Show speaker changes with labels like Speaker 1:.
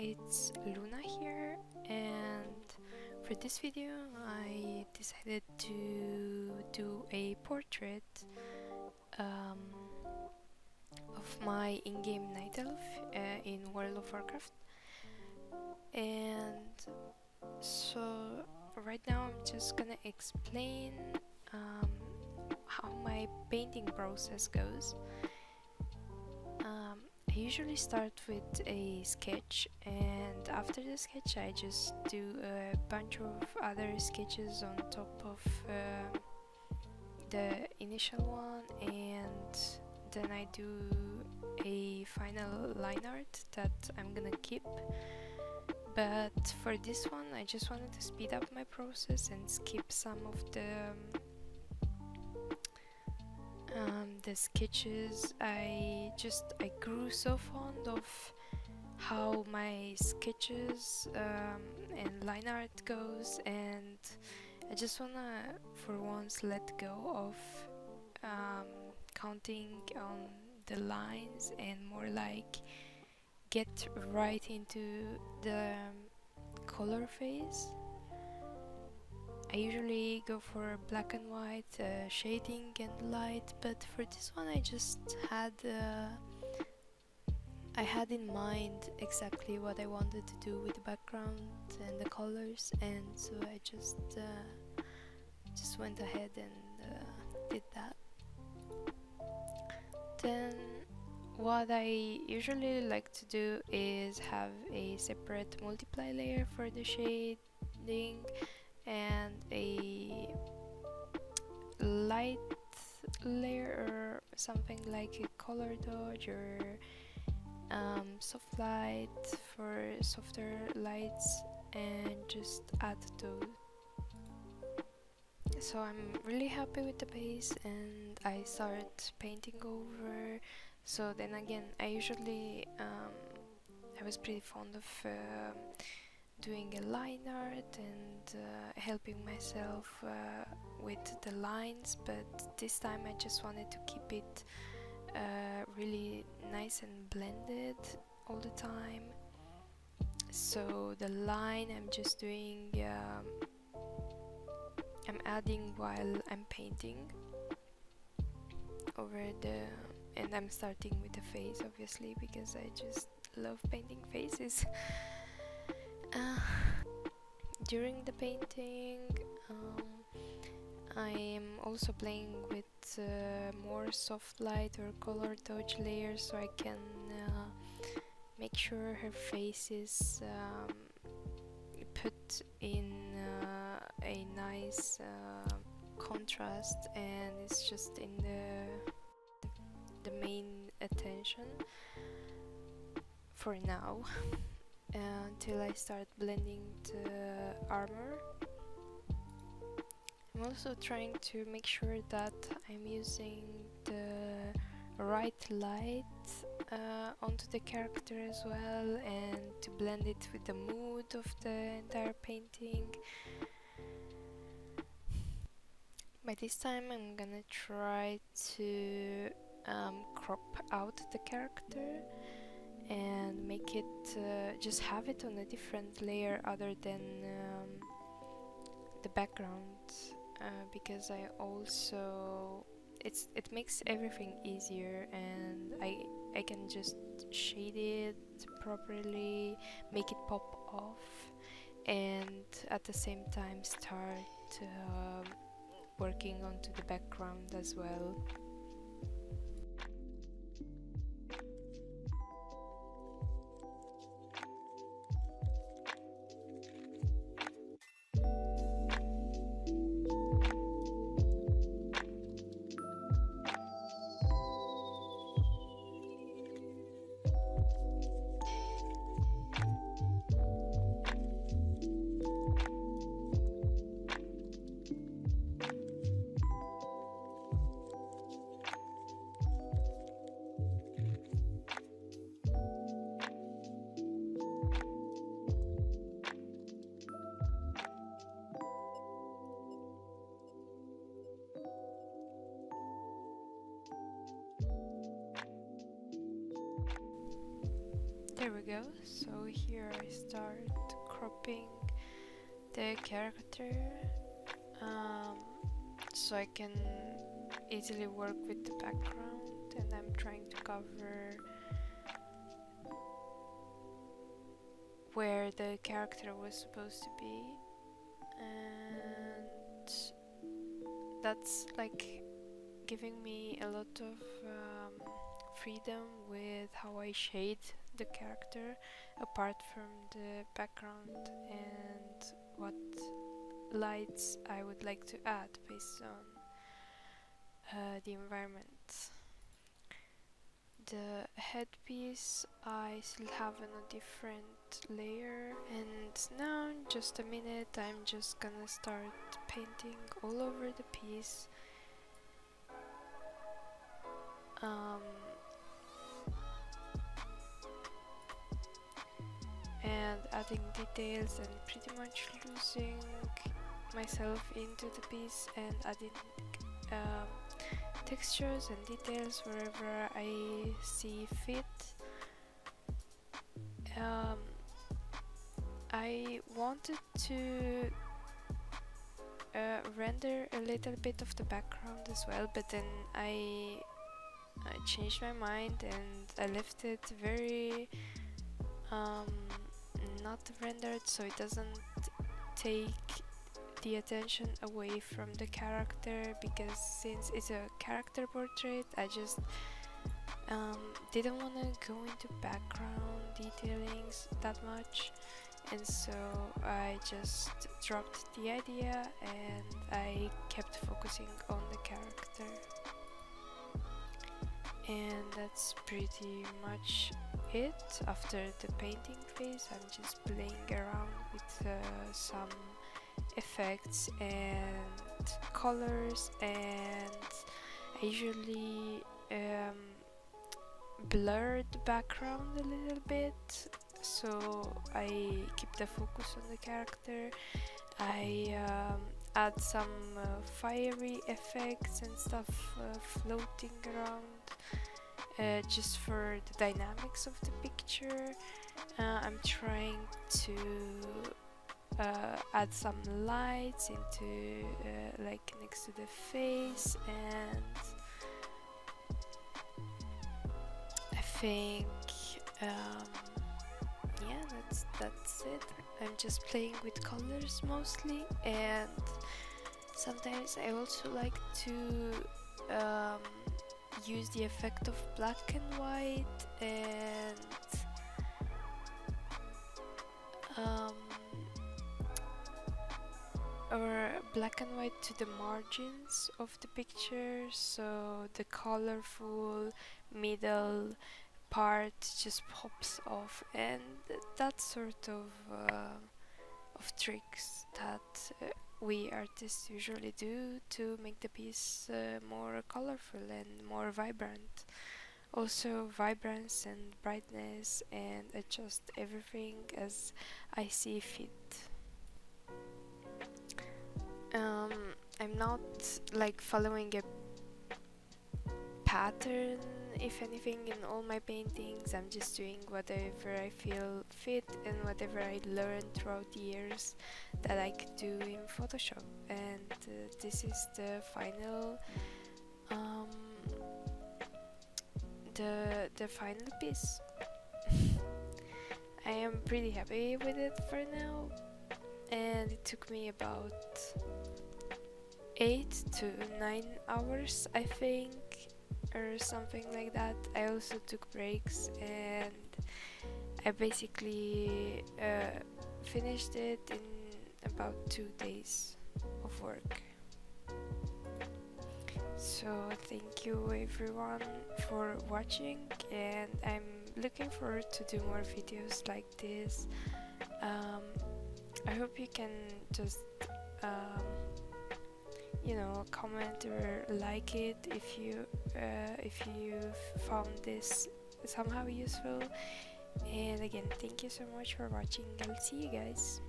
Speaker 1: it's Luna here, and for this video I decided to do a portrait um, of my in-game night elf in World of Warcraft. And so right now I'm just gonna explain how my painting process goes. I usually start with a sketch, and after the sketch I just do a bunch of other sketches on top of the initial one, and then I do a final line art that I'm gonna keep. But for this one I just wanted to speed up my process and skip some of the sketches. I grew so fond of how my sketches and line art goes, and I just wanna for once let go of counting on the lines and more like get right into the color phase. I usually go for black and white, shading and light, but for this one I just had in mind exactly what I wanted to do with the background and the colors, and so I just went ahead and did that. Then what I usually like to do is have a separate multiply layer for the shading and a light layer or something like a color dodge or soft light for softer lights, and just add those. So I'm really happy with the base and I start painting over. So then again I usually I was pretty fond of doing a line art and helping myself with the lines, but this time I just wanted to keep it really nice and blended all the time. So the line I'm just doing I'm adding while I'm painting over the, and I'm starting with the face obviously because I just love painting faces. During the painting I am also playing with more soft light or color dodge layers so I can make sure her face is put in a nice contrast and it's just in the main attention for now. Until I start blending the armor. I'm also trying to make sure that I'm using the right light onto the character as well, and to blend it with the mood of the entire painting. By this time I'm gonna try to crop out the character and make it just have it on a different layer other than the background, because I also it makes everything easier, and I can just shade it properly, make it pop off, and at the same time start working onto the background as well. There we go. So here I start cropping the character so I can easily work with the background, and I'm trying to cover where the character was supposed to be, and that's like giving me a lot of freedom with how I shade the character apart from the background and what lights I would like to add based on the environment. The headpiece I still have on a different layer, and now in just a minute I'm just gonna start painting all over the piece. And adding details and pretty much losing myself into the piece and adding textures and details wherever I see fit. I wanted to render a little bit of the background as well, but then I changed my mind and I left it very not rendered, so it doesn't take the attention away from the character, because since it's a character portrait I just didn't want to go into background detailings that much, and so I just dropped the idea and I kept focusing on the character. And that's pretty much it. After the painting phase, I'm just playing around with some effects and colors, and I usually blur the background a little bit so I keep the focus on the character. I add some fiery effects and stuff floating around just for the dynamics of the picture. I'm trying to add some lights into like next to the face, and I think yeah, that's it. I'm just playing with colors mostly, and sometimes I also like to use the effect of black and white and or black and white to the margins of the picture, so the colorful middle part just pops off, and that sort of tricks that we artists usually do to make the piece more colorful and more vibrant. Also vibrance and brightness, and adjust everything as I see fit. I'm not like following a pattern, if anything, in all my paintings. I'm just doing whatever I feel fit and whatever I learned throughout the years that I could do in Photoshop, and this is the final the final piece. I am pretty happy with it for now, and it took me about 8 to 9 hours, I think, or something like that. I also took breaks, and I basically finished it in about 2 days of work. So thank you everyone for watching, and I'm looking forward to do more videos like this. I hope you can just you know, comment or like it if you found this somehow useful. And again, thank you so much for watching. I'll see you guys.